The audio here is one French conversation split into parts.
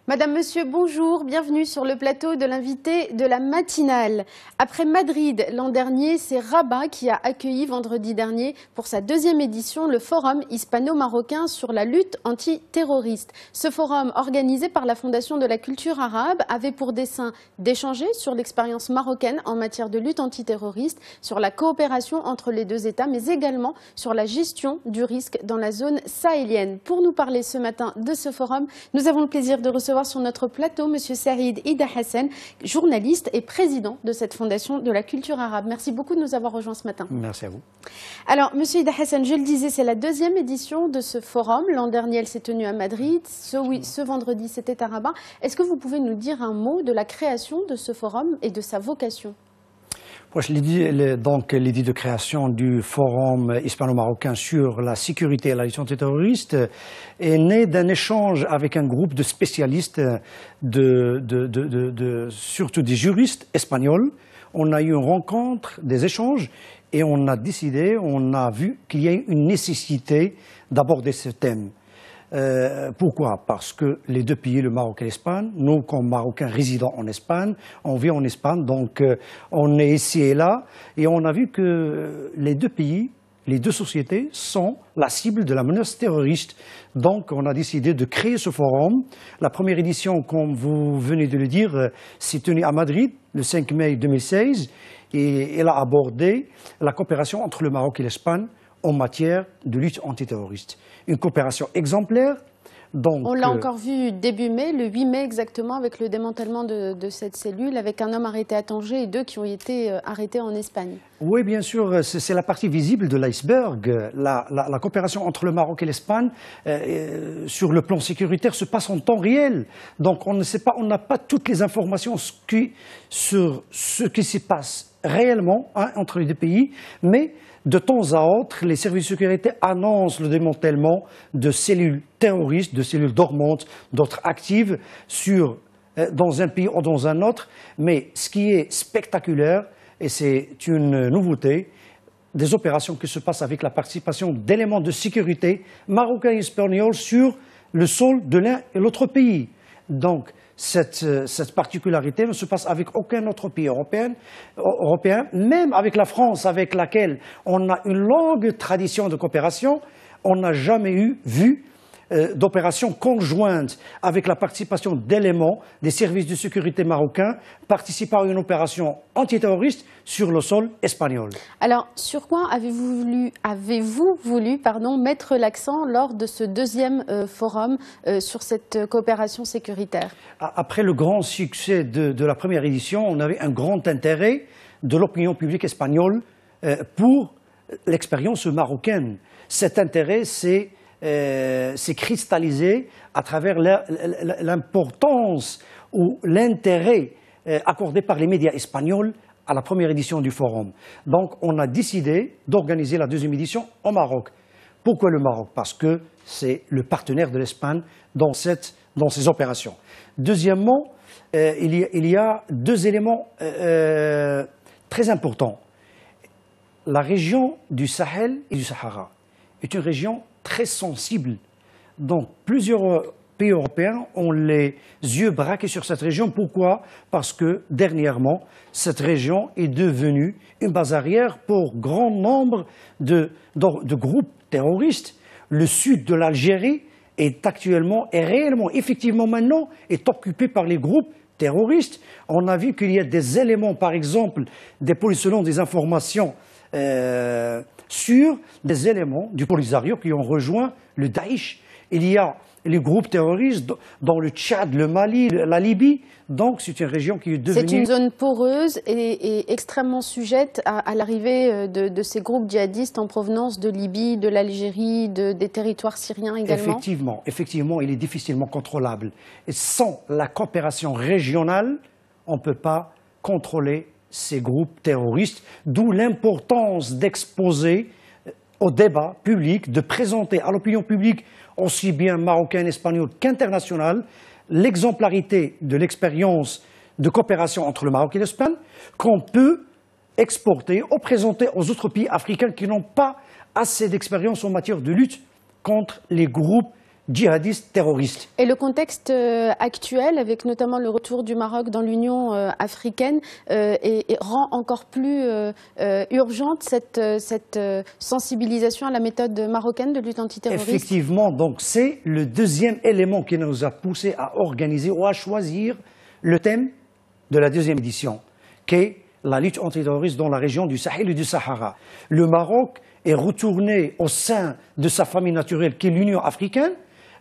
Madame, Monsieur, bonjour, bienvenue sur le plateau de l'invité de la matinale. Après Madrid l'an dernier, c'est Rabat qui a accueilli vendredi dernier pour sa deuxième édition le forum hispano-marocain sur la lutte antiterroriste. Ce forum, organisé par la Fondation de la culture arabe, avait pour dessein d'échanger sur l'expérience marocaine en matière de lutte antiterroriste, sur la coopération entre les deux États, mais également sur la gestion du risque dans la zone sahélienne. Pour nous parler ce matin de ce forum, nous avons le plaisir de recevoir sur notre plateau M. Saïd Ida Hassan, journaliste et président de cette Fondation de la culture arabe. Merci beaucoup de nous avoir rejoints ce matin. Merci à vous. Alors, M. Ida Hassan, je le disais, c'est la deuxième édition de ce forum. L'an dernier, elle s'est tenue à Madrid. Ce vendredi, c'était à Rabat. Est-ce que vous pouvez nous dire un mot de la création de ce forum et de sa vocation ? L'idée de création du Forum hispano-marocain sur la sécurité et la lutte antiterroriste est née d'un échange avec un groupe de spécialistes, surtout des juristes espagnols. On a eu une rencontre, des échanges, et on a décidé, on a vu qu'il y a une nécessité d'aborder ce thème. Pourquoi? Parce que les deux pays, le Maroc et l'Espagne, nous, comme Marocains résidant en Espagne, on vit en Espagne, donc on est ici et là, et on a vu que les deux pays, les deux sociétés sont la cible de la menace terroriste. Donc on a décidé de créer ce forum. La première édition, comme vous venez de le dire, s'est tenue à Madrid le 5 mai 2016, et elle a abordé la coopération entre le Maroc et l'Espagne en matière de lutte antiterroriste. Une coopération exemplaire. Donc, on l'a encore vu début mai, le 8 mai exactement, avec le démantèlement de cette cellule, avec un homme arrêté à Tanger et deux qui ont été arrêtés en Espagne. Oui, bien sûr, c'est la partie visible de l'iceberg. La coopération entre le Maroc et l'Espagne, sur le plan sécuritaire, se passe en temps réel. Donc on ne sait pas, on n'a pas toutes les informations sur ce qui se passe réellement entre les deux pays, mais de temps à autre, les services de sécurité annoncent le démantèlement de cellules terroristes, de cellules dormantes, d'autres actives dans un pays ou dans un autre. Mais ce qui est spectaculaire, et c'est une nouveauté, des opérations qui se passent avec la participation d'éléments de sécurité marocains et espagnols sur le sol de l'un et l'autre pays. Donc, cette particularité ne se passe avec aucun autre pays européen, même avec la France, avec laquelle on a une longue tradition de coopération, on n'a jamais vu d'opération conjointe avec la participation d'éléments des services de sécurité marocains participant à une opération antiterroriste sur le sol espagnol. Alors, sur quoi avez-vous voulu mettre l'accent lors de ce deuxième forum sur cette coopération sécuritaire? Après le grand succès de la première édition, on avait un grand intérêt de l'opinion publique espagnole pour l'expérience marocaine. Cet intérêt, c'est cristallisé à travers l'importance ou l'intérêt accordé par les médias espagnols à la première édition du forum. Donc on a décidé d'organiser la deuxième édition au Maroc. Pourquoi le Maroc? Parce que c'est le partenaire de l'Espagne dans ces opérations. Deuxièmement, il y a deux éléments très importants. La région du Sahel et du Sahara est une région très sensible. Donc plusieurs pays européens ont les yeux braqués sur cette région. Pourquoi? Parce que dernièrement, cette région est devenue une base arrière pour grand nombre de groupes terroristes. Le sud de l'Algérie est réellement, effectivement maintenant, est occupé par les groupes terroristes. On a vu qu'il y a des éléments, par exemple, selon des informations sur des éléments du Polisario qui ont rejoint le Daesh. Il y a les groupes terroristes dans le Tchad, le Mali, la Libye. Donc c'est une région qui est devenue... C'est une zone poreuse et extrêmement sujette à l'arrivée de ces groupes djihadistes en provenance de Libye, de l'Algérie, des territoires syriens également. Effectivement, il est difficilement contrôlable. Et sans la coopération régionale, on ne peut pas contrôler ces groupes terroristes, d'où l'importance d'exposer au débat public, de présenter à l'opinion publique, aussi bien marocaine, espagnole qu'internationale, l'exemplarité de l'expérience de coopération entre le Maroc et l'Espagne, qu'on peut exporter ou présenter aux autres pays africains qui n'ont pas assez d'expérience en matière de lutte contre les groupes djihadistes terroristes. Et le contexte actuel, avec notamment le retour du Maroc dans l'Union africaine, rend encore plus urgente cette sensibilisation à la méthode marocaine de lutte antiterroriste. Effectivement, donc c'est le deuxième élément qui nous a poussé à organiser ou à choisir le thème de la deuxième édition, qui est la lutte antiterroriste dans la région du Sahel et du Sahara. Le Maroc est retourné au sein de sa famille naturelle, qui est l'Union africaine,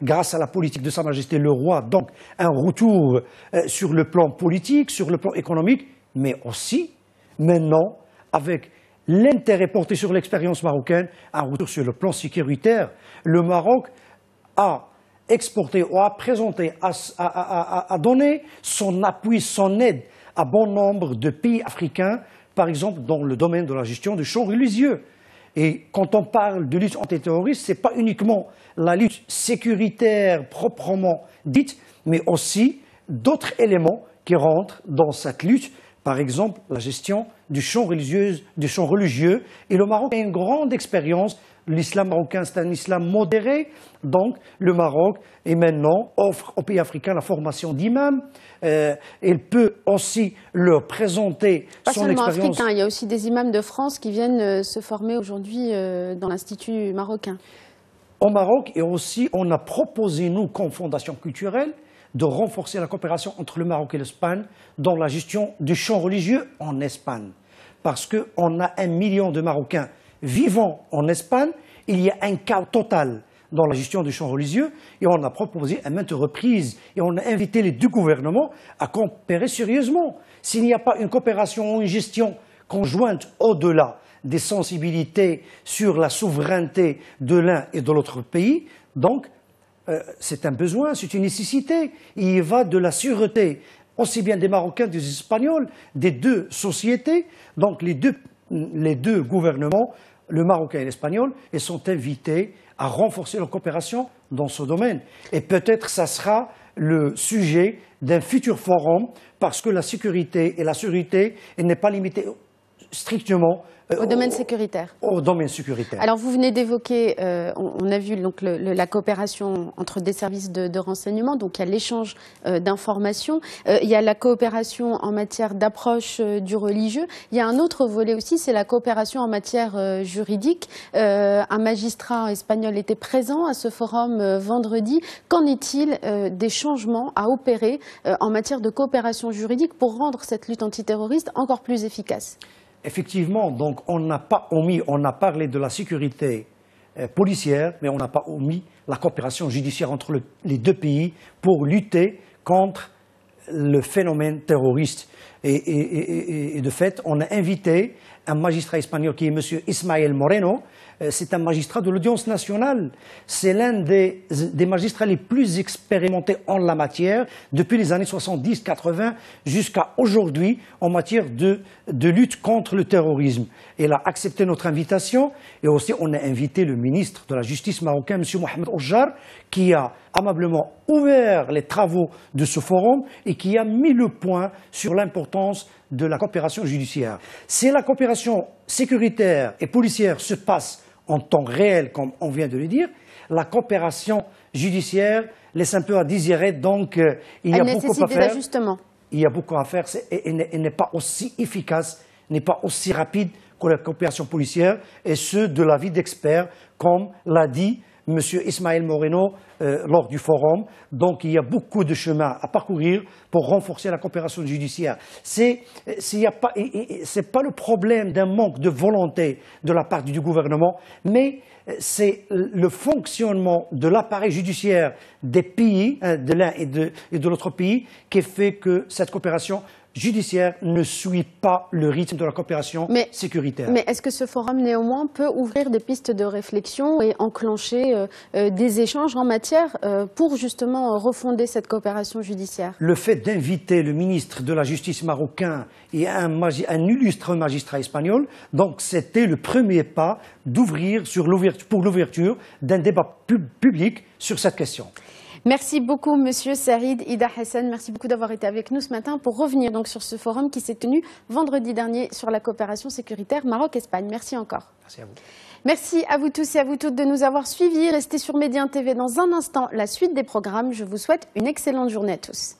grâce à la politique de Sa Majesté le Roi, donc un retour sur le plan politique, sur le plan économique, mais aussi, maintenant, avec l'intérêt porté sur l'expérience marocaine, un retour sur le plan sécuritaire. Le Maroc a exporté ou a présenté, a donné son appui, son aide à bon nombre de pays africains, par exemple dans le domaine de la gestion des champs religieux. Et quand on parle de lutte antiterroriste, ce n'est pas uniquement la lutte sécuritaire proprement dite, mais aussi d'autres éléments qui rentrent dans cette lutte. Par exemple, la gestion du champ religieux. Et le Maroc a une grande expérience. L'islam marocain, c'est un islam modéré. Donc, le Maroc, et maintenant, offre aux pays africains la formation d'imams. Il peut aussi leur présenter son expérience. Pas seulement africain, il y a aussi des imams de France qui viennent se former aujourd'hui dans l'Institut marocain. Au Maroc, et aussi, on a proposé, nous, comme fondation culturelle, de renforcer la coopération entre le Maroc et l'Espagne dans la gestion du champ religieux en Espagne. Parce qu'on a 1 million de Marocains vivant en Espagne, il y a un chaos total dans la gestion du champ religieux et on a proposé à maintes reprises et on a invité les deux gouvernements à coopérer sérieusement. S'il n'y a pas une coopération ou une gestion conjointe au-delà des sensibilités sur la souveraineté de l'un et de l'autre pays, donc c'est un besoin, c'est une nécessité. Il y va de la sûreté, aussi bien des Marocains, des Espagnols, des deux sociétés. Donc les deux gouvernements, le Marocain et l'Espagnol, ils sont invités à renforcer leur coopération dans ce domaine. Et peut-être ça sera le sujet d'un futur forum, parce que la sécurité et la sûreté, elle n'est pas limitée strictement au domaine sécuritaire. Au domaine sécuritaire. Alors vous venez d'évoquer, on a vu donc la coopération entre des services de renseignement, donc il y a l'échange d'informations, il y a la coopération en matière d'approche du religieux. Il y a un autre volet aussi, c'est la coopération en matière juridique. Un magistrat espagnol était présent à ce forum vendredi. Qu'en est-il des changements à opérer en matière de coopération juridique pour rendre cette lutte antiterroriste encore plus efficace ? Effectivement, donc on n'a pas omis, on a parlé de la sécurité policière, mais on n'a pas omis la coopération judiciaire entre les deux pays pour lutter contre le phénomène terroriste. Et de fait, on a invité un magistrat espagnol qui est M. Ismael Moreno. C'est un magistrat de l'audience nationale. C'est l'un des magistrats les plus expérimentés en la matière depuis les années 70-80 jusqu'à aujourd'hui en matière de lutte contre le terrorisme. Il a accepté notre invitation et aussi on a invité le ministre de la Justice marocain, M. Mohamed Ojjar, qui a amablement ouvert les travaux de ce forum et qui a mis le point sur l'importance de la coopération judiciaire. Si la coopération sécuritaire et policière se passe en temps réel, comme on vient de le dire, la coopération judiciaire laisse un peu à désirer, donc il y a beaucoup à faire. Il y a beaucoup à faire et n'est pas aussi efficace, n'est pas aussi rapide que la coopération policière, et ce, de l'avis d'experts, comme l'a dit M. Ismael Moreno lors du forum. Donc il y a beaucoup de chemin à parcourir pour renforcer la coopération judiciaire. C'est pas le problème d'un manque de volonté de la part du gouvernement, mais c'est le fonctionnement de l'appareil judiciaire des pays, de l'un et de l'autre pays, qui fait que cette coopération judiciaire ne suit pas le rythme de la coopération sécuritaire. Mais est-ce que ce forum, néanmoins, peut ouvrir des pistes de réflexion et enclencher des échanges en matière pour justement refonder cette coopération judiciaire? Le fait d'inviter le ministre de la Justice marocain et un illustre magistrat espagnol, donc c'était le premier pas d'ouvrir pour l'ouverture d'un débat public sur cette question. Merci beaucoup, Monsieur Saïd Ida Hassan. Merci beaucoup d'avoir été avec nous ce matin pour revenir donc sur ce forum qui s'est tenu vendredi dernier sur la coopération sécuritaire Maroc-Espagne. Merci encore. Merci à vous. Merci à vous tous et à vous toutes de nous avoir suivis. Restez sur Médien TV dans un instant, la suite des programmes. Je vous souhaite une excellente journée à tous.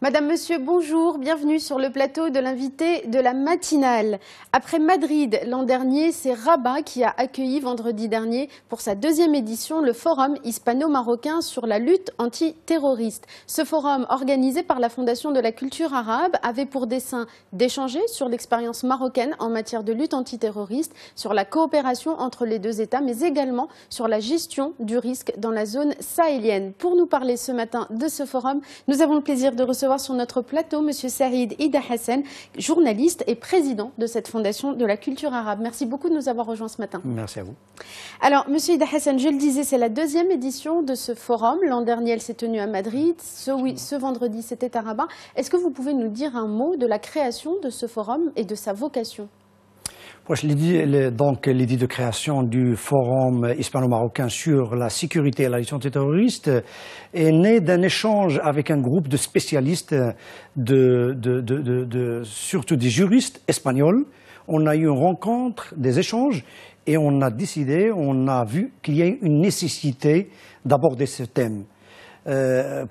Madame, Monsieur, bonjour, bienvenue sur le plateau de l'invité de la matinale. Après Madrid l'an dernier, c'est Rabat qui a accueilli vendredi dernier pour sa deuxième édition le forum hispano-marocain sur la lutte antiterroriste. Ce forum, organisé par la Fondation de la culture arabe, avait pour dessein d'échanger sur l'expérience marocaine en matière de lutte antiterroriste, sur la coopération entre les deux États, mais également sur la gestion du risque dans la zone sahélienne. Pour nous parler ce matin de ce forum, nous avons le plaisir de recevoir sur notre plateau Monsieur Saïd Ida Hassan, journaliste et président de cette fondation de la culture arabe. Merci beaucoup de nous avoir rejoints ce matin. Merci à vous. Alors, Monsieur Ida Hassan, je le disais, c'est la deuxième édition de ce forum. L'an dernier, elle s'est tenue à Madrid. Ce vendredi, c'était à Rabat. Est-ce que vous pouvez nous dire un mot de la création de ce forum et de sa vocation ? L'idée de création du Forum hispano-marocain sur la sécurité et la lutte antiterroriste est née d'un échange avec un groupe de spécialistes, surtout des juristes espagnols. On a eu une rencontre, des échanges, et on a décidé, on a vu qu'il y a une nécessité d'aborder ce thème.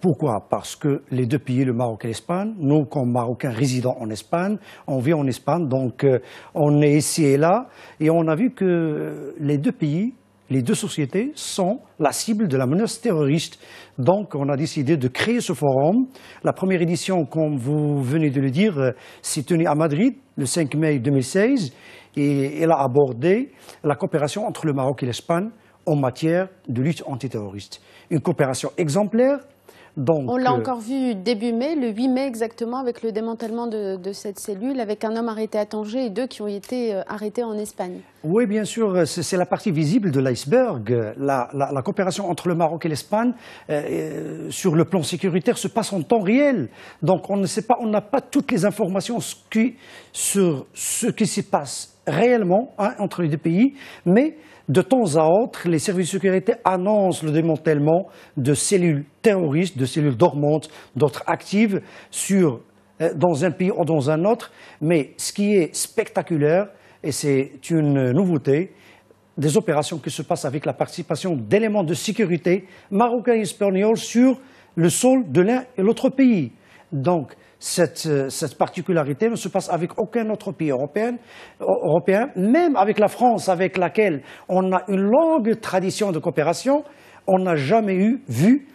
Pourquoi? Parce que les deux pays, le Maroc et l'Espagne, nous, comme Marocains résidant en Espagne, on vit en Espagne, donc on est ici et là, et on a vu que les deux pays, les deux sociétés sont la cible de la menace terroriste. Donc on a décidé de créer ce forum. La première édition, comme vous venez de le dire, s'est tenue à Madrid le 5 mai 2016, et elle a abordé la coopération entre le Maroc et l'Espagne en matière de lutte antiterroriste. Une coopération exemplaire. Donc, on l'a encore vu début mai, le 8 mai exactement, avec le démantèlement de cette cellule, avec un homme arrêté à Tanger et deux qui ont été arrêtés en Espagne. Oui, bien sûr, c'est la partie visible de l'iceberg. La coopération entre le Maroc et l'Espagne, sur le plan sécuritaire, se passe en temps réel. Donc on ne sait pas, on n'a pas toutes les informations sur ce qui se passe réellement entre les deux pays, mais de temps à autre, les services de sécurité annoncent le démantèlement de cellules terroristes, de cellules dormantes, d'autres actives dans un pays ou dans un autre. Mais ce qui est spectaculaire, et c'est une nouveauté, des opérations qui se passent avec la participation d'éléments de sécurité marocains et espagnols sur le sol de l'un et l'autre pays. Donc, cette particularité ne se passe avec aucun autre pays européen, même avec la France, avec laquelle on a une longue tradition de coopération, on n'a jamais vu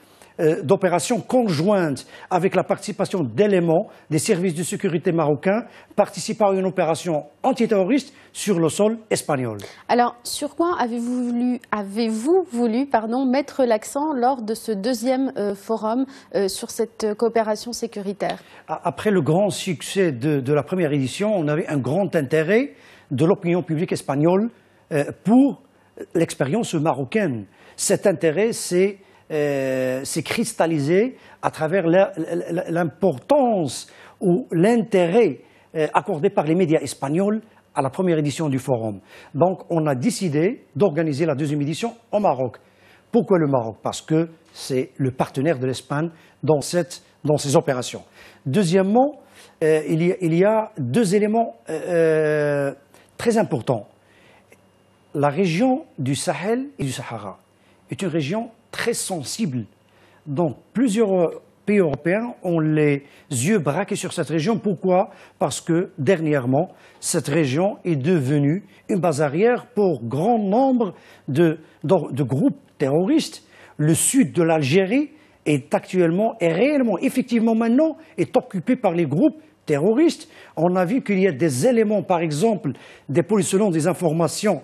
d'opération conjointe avec la participation d'éléments des services de sécurité marocains participant à une opération antiterroriste sur le sol espagnol. Alors, sur quoi avez-vous voulu mettre l'accent lors de ce deuxième forum sur cette coopération sécuritaire? Après le grand succès de la première édition, on avait un grand intérêt de l'opinion publique espagnole pour l'expérience marocaine. Cet intérêt, c'est cristallisé à travers l'importance ou l'intérêt accordé par les médias espagnols à la première édition du forum. Donc on a décidé d'organiser la deuxième édition au Maroc. Pourquoi le Maroc? Parce que c'est le partenaire de l'Espagne dans ces opérations. Deuxièmement, il y a deux éléments très importants. La région du Sahel et du Sahara est une région très sensible. Donc plusieurs pays européens ont les yeux braqués sur cette région. Pourquoi? Parce que dernièrement, cette région est devenue une base arrière pour grand nombre de groupes terroristes. Le sud de l'Algérie est réellement, effectivement maintenant, est occupé par les groupes terroristes. On a vu qu'il y a des éléments, par exemple, selon des informations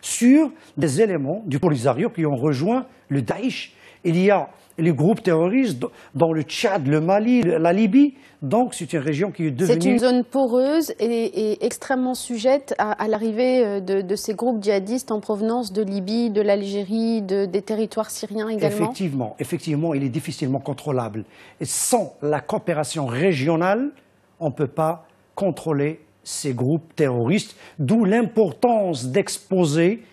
sur des éléments du Polisario qui ont rejoint le Daesh. Il y a les groupes terroristes dans le Tchad, le Mali, la Libye. Donc c'est une région qui est devenue... C'est une zone poreuse et extrêmement sujette à l'arrivée de ces groupes djihadistes en provenance de Libye, de l'Algérie, des territoires syriens également. Effectivement, il est difficilement contrôlable. Et sans la coopération régionale, on ne peut pas contrôler ces groupes terroristes, d'où l'importance d'exposer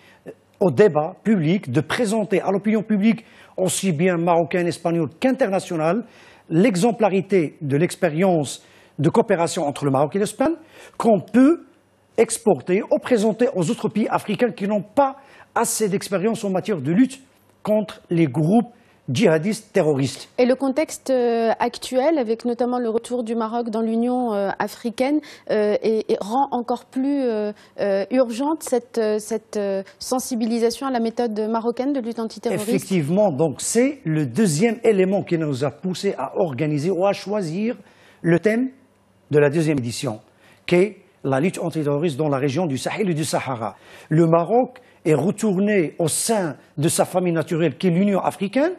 au débat public, de présenter à l'opinion publique, aussi bien marocaine, espagnole qu'internationale, l'exemplarité de l'expérience de coopération entre le Maroc et l'Espagne qu'on peut exporter ou présenter aux autres pays africains qui n'ont pas assez d'expérience en matière de lutte contre les groupes djihadistes terroristes. Et le contexte actuel, avec notamment le retour du Maroc dans l'Union africaine, rend encore plus urgente cette sensibilisation à la méthode marocaine de lutte antiterroriste. Effectivement, donc c'est le deuxième élément qui nous a poussé à organiser ou à choisir le thème de la deuxième édition, qui est la lutte antiterroriste dans la région du Sahel et du Sahara. Le Maroc est retourné au sein de sa famille naturelle, qui est l'Union africaine,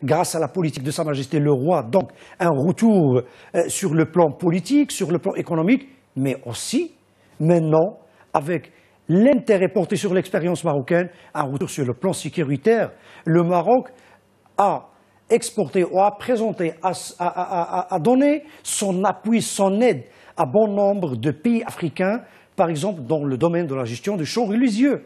grâce à la politique de Sa Majesté le Roi, donc un retour sur le plan politique, sur le plan économique, mais aussi, maintenant, avec l'intérêt porté sur l'expérience marocaine, un retour sur le plan sécuritaire. Le Maroc a exporté ou a présenté, a donné son appui, son aide à bon nombre de pays africains, par exemple dans le domaine de la gestion des champs religieux.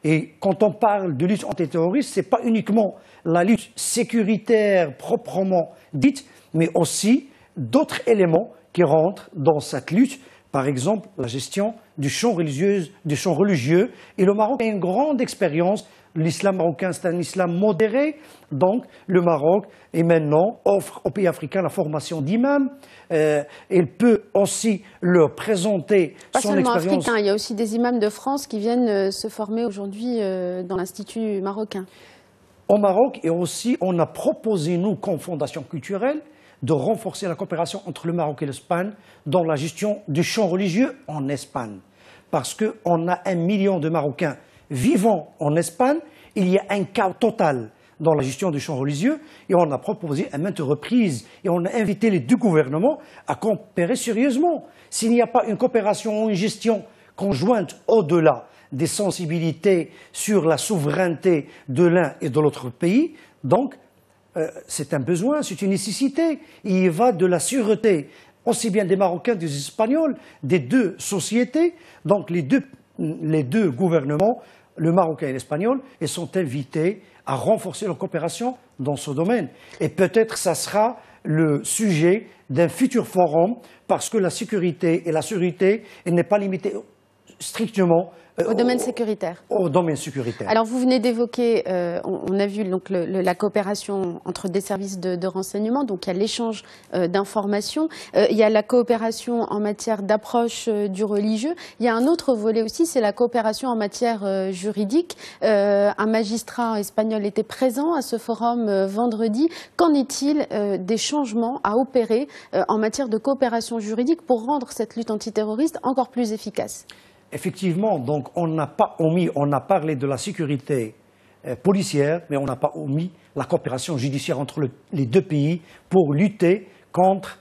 Et quand on parle de lutte antiterroriste, ce n'est pas uniquement la lutte sécuritaire proprement dite, mais aussi d'autres éléments qui rentrent dans cette lutte. Par exemple, la gestion du champ religieux. Et le Maroc a une grande expérience. L'islam marocain, c'est un islam modéré. Donc, le Maroc, et maintenant, offre aux pays africains la formation d'imams. Il peut aussi leur présenter son expérience. Pas seulement africain, il y a aussi des imams de France qui viennent se former aujourd'hui dans l'Institut marocain. Au Maroc, et aussi, on a proposé, nous, comme Fondation culturelle, de renforcer la coopération entre le Maroc et l'Espagne dans la gestion du champ religieux en Espagne. Parce qu'on a 1 million de Marocains vivant en Espagne, il y a un chaos total dans la gestion du champ religieux et on a proposé à maintes reprises et on a invité les deux gouvernements à coopérer sérieusement. S'il n'y a pas une coopération ou une gestion conjointe au-delà des sensibilités sur la souveraineté de l'un et de l'autre pays, donc c'est un besoin, c'est une nécessité. Il y va de la sûreté aussi bien des Marocains que des Espagnols, des deux sociétés, donc les deux gouvernements, le Marocain et l'Espagnol, et sont invités à renforcer leur coopération dans ce domaine. Et peut-être ça sera le sujet d'un futur forum, parce que la sécurité et la sûreté n'est pas limitée strictement au domaine sécuritaire. Au domaine sécuritaire. Alors vous venez d'évoquer, on a vu donc la coopération entre des services de renseignement, donc il y a l'échange d'informations, il y a la coopération en matière d'approche du religieux, il y a un autre volet aussi, c'est la coopération en matière juridique. Un magistrat espagnol était présent à ce forum vendredi. Qu'en est-il des changements à opérer en matière de coopération juridique pour rendre cette lutte antiterroriste encore plus efficace ? Effectivement, donc on n'a pas omis, on a parlé de la sécurité policière, mais on n'a pas omis la coopération judiciaire entre les deux pays pour lutter contre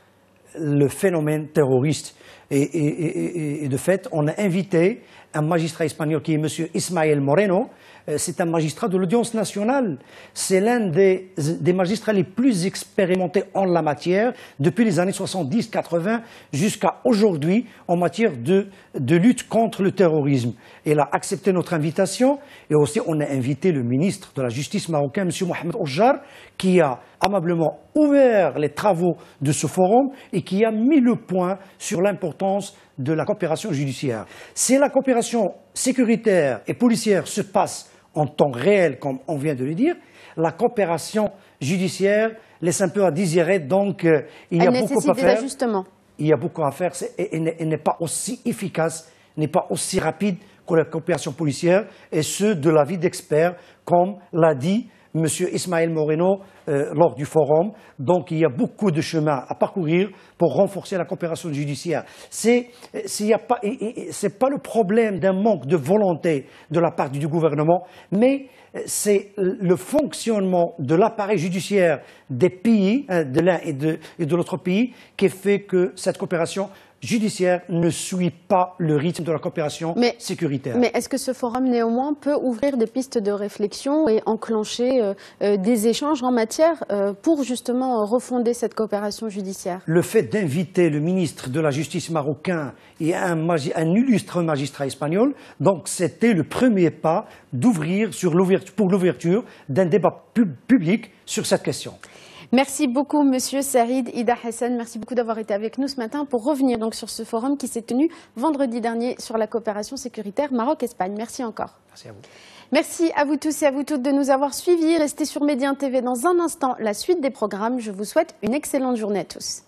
le phénomène terroriste. Et de fait, on a invité un magistrat espagnol qui est M. Ismael Moreno. C'est un magistrat de l'audience nationale. C'est l'un des magistrats les plus expérimentés en la matière depuis les années 70-80 jusqu'à aujourd'hui en matière de lutte contre le terrorisme. Il a accepté notre invitation et aussi on a invité le ministre de la Justice marocain, M. Mohamed Ojjar, qui a amablement ouvert les travaux de ce forum et qui a mis le point sur l'importance de la coopération judiciaire. Si la coopération sécuritaire et policière se passe en temps réel, comme on vient de le dire, la coopération judiciaire laisse un peu à désirer, donc il y a beaucoup à faire. Il y a beaucoup à faire et n'est pas aussi efficace, n'est pas aussi rapide que la coopération policière, et ce, de l'avis d'experts, comme l'a dit M. Ismael Moreno lors du forum. Donc il y a beaucoup de chemin à parcourir pour renforcer la coopération judiciaire. C'est pas le problème d'un manque de volonté de la part du gouvernement, mais c'est le fonctionnement de l'appareil judiciaire des pays, de l'un et de l'autre pays, qui fait que cette coopération judiciaire ne suit pas le rythme de la coopération sécuritaire. Mais est-ce que ce forum, néanmoins, peut ouvrir des pistes de réflexion et enclencher des échanges en matière pour justement refonder cette coopération judiciaire? Le fait d'inviter le ministre de la Justice marocain et un illustre magistrat espagnol, donc c'était le premier pas d'ouvrir pour l'ouverture d'un débat public sur cette question. Merci beaucoup, Monsieur Saïd Ida Hassan. Merci beaucoup d'avoir été avec nous ce matin pour revenir donc sur ce forum qui s'est tenu vendredi dernier sur la coopération sécuritaire Maroc-Espagne. Merci encore. Merci à vous. Merci à vous tous et à vous toutes de nous avoir suivis. Restez sur Médien TV dans un instant, la suite des programmes. Je vous souhaite une excellente journée à tous.